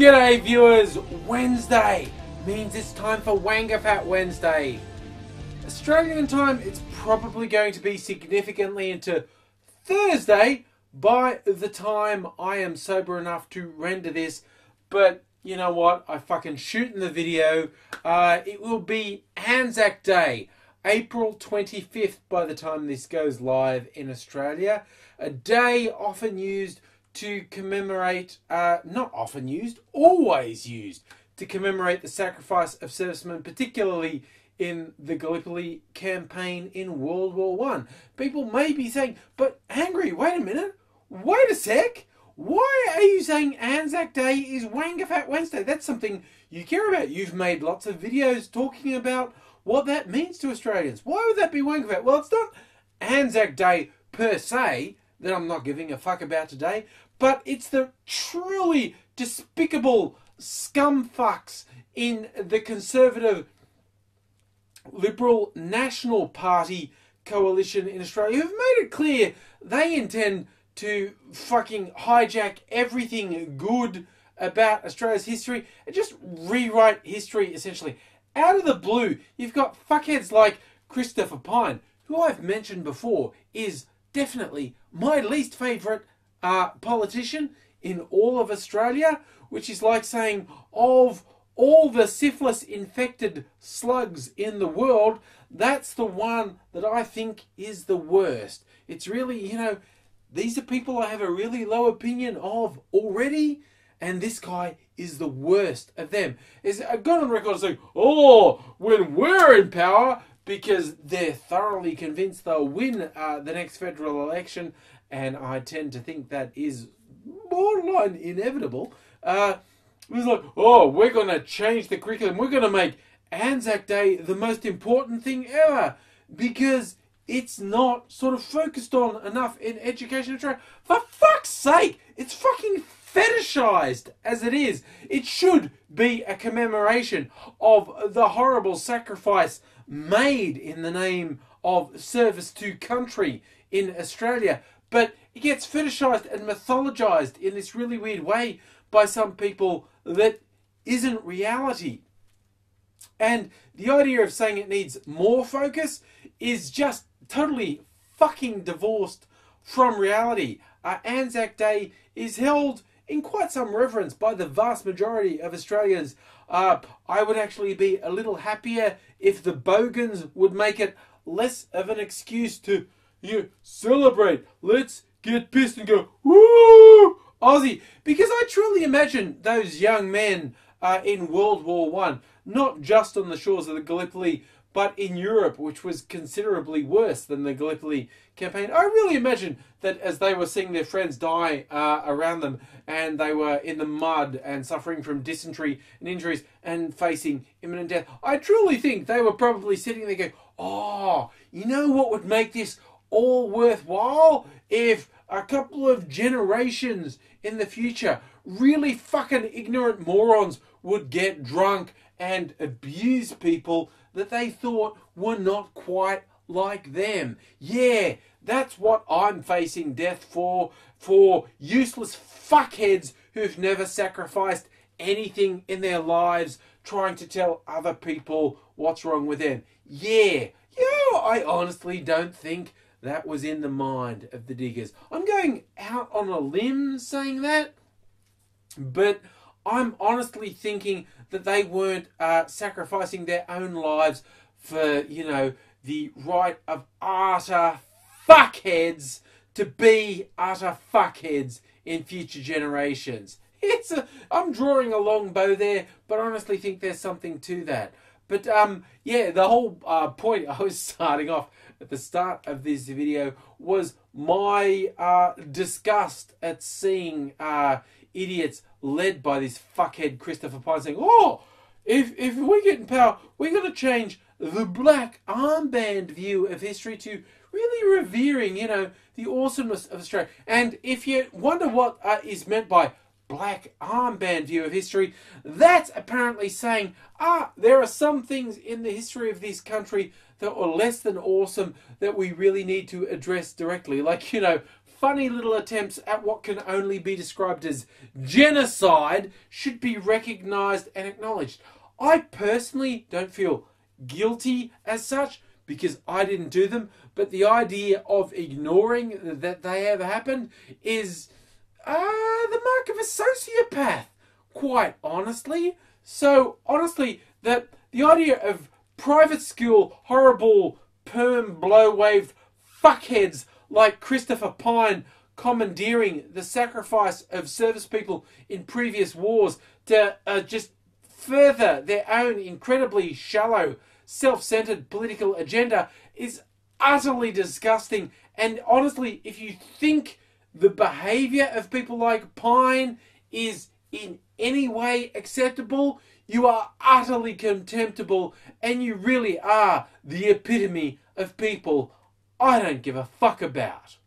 G'day viewers, Wednesday means it's time for WAINGAFAT Wednesday. Australian time, it's probably going to be significantly into Thursday by the time I am sober enough to render this. But you know what, I fucking shoot in the video. It will be ANZAC Day, April 25th by the time this goes live in Australia. A day often used to commemorate, not often used, always used to commemorate the sacrifice of servicemen, particularly in the Gallipoli campaign in World War One. People may be saying, but Angry, wait a minute, wait a sec, why are you saying ANZAC Day is WAINGAFAT Wednesday? That's something you care about. You've made lots of videos talking about what that means to Australians. Why would that be WAINGAFAT? Well, it's not ANZAC Day per se that I'm not giving a fuck about today, but it's the truly despicable scumfucks in the Conservative Liberal National Party coalition in Australia who've made it clear they intend to fucking hijack everything good about Australia's history and just rewrite history essentially. Out of the blue, you've got fuckheads like Christopher Pyne, who I've mentioned before is definitely my least favourite politician in all of Australia, which is like saying of all the syphilis-infected slugs in the world, that's the one that I think is the worst. It's really, you know, these are people I have a really low opinion of already, and this guy is the worst of them. I've gone on record saying, oh, when we're in power, because they're thoroughly convinced they'll win the next federal election, and I tend to think that is borderline inevitable. It was like, oh, we're going to change the curriculum. We're going to make ANZAC Day the most important thing ever, because it's not sort of focused on enough in education. For fuck's sake, it's fucking fetishized as it is. It should be a commemoration of the horrible sacrifice made in the name of service to country in Australia. But it gets fetishized and mythologized in this really weird way by some people that isn't reality. And the idea of saying it needs more focus is just totally fucking divorced from reality. ANZAC Day is held in quite some reverence by the vast majority of Australians. I would actually be a little happier if the bogans would make it less of an excuse to, you know, celebrate. Let's get pissed and go, woo, Aussie. Because I truly imagine those young men in World War One, not just on the shores of the Gallipoli, but in Europe, which was considerably worse than the Gallipoli campaign. I really imagine that as they were seeing their friends die around them, and they were in the mud and suffering from dysentery and injuries and facing imminent death, I truly think they were probably sitting there going, oh, you know what would make this all worthwhile? If a couple of generations in the future, really fucking ignorant morons would get drunk and abuse people that they thought were not quite like them. Yeah, that's what I'm facing death for useless fuckheads who've never sacrificed anything in their lives trying to tell other people what's wrong with them. Yeah, I honestly don't think that was in the mind of the diggers. I'm going out on a limb saying that, but I'm honestly thinking that they weren't sacrificing their own lives for, you know, the right of utter fuckheads to be utter fuckheads in future generations. I'm drawing a long bow there, but I honestly think there's something to that. But yeah, the whole point I was starting off at the start of this video was my disgust at seeing idiots led by this fuckhead Christopher Pyne saying, oh, if we get in power, we're going to change the black armband view of history to really revering, you know, the awesomeness of Australia. And if you wonder what is meant by black armband view of history, that's apparently saying, there are some things in the history of this country that were less than awesome that we really need to address directly. Like, you know, funny little attempts at what can only be described as genocide should be recognised and acknowledged. I personally don't feel guilty as such because I didn't do them, but the idea of ignoring that they ever happened is the mark of a sociopath, quite honestly. So, honestly, the idea of private school, horrible, perm, blow-waved fuckheads like Christopher Pine commandeering the sacrifice of service people in previous wars to just further their own incredibly shallow, self-centered political agenda is utterly disgusting. And honestly, if you think the behaviour of people like Pine is in any way acceptable, you are utterly contemptible, and you really are the epitome of people I don't give a fuck about.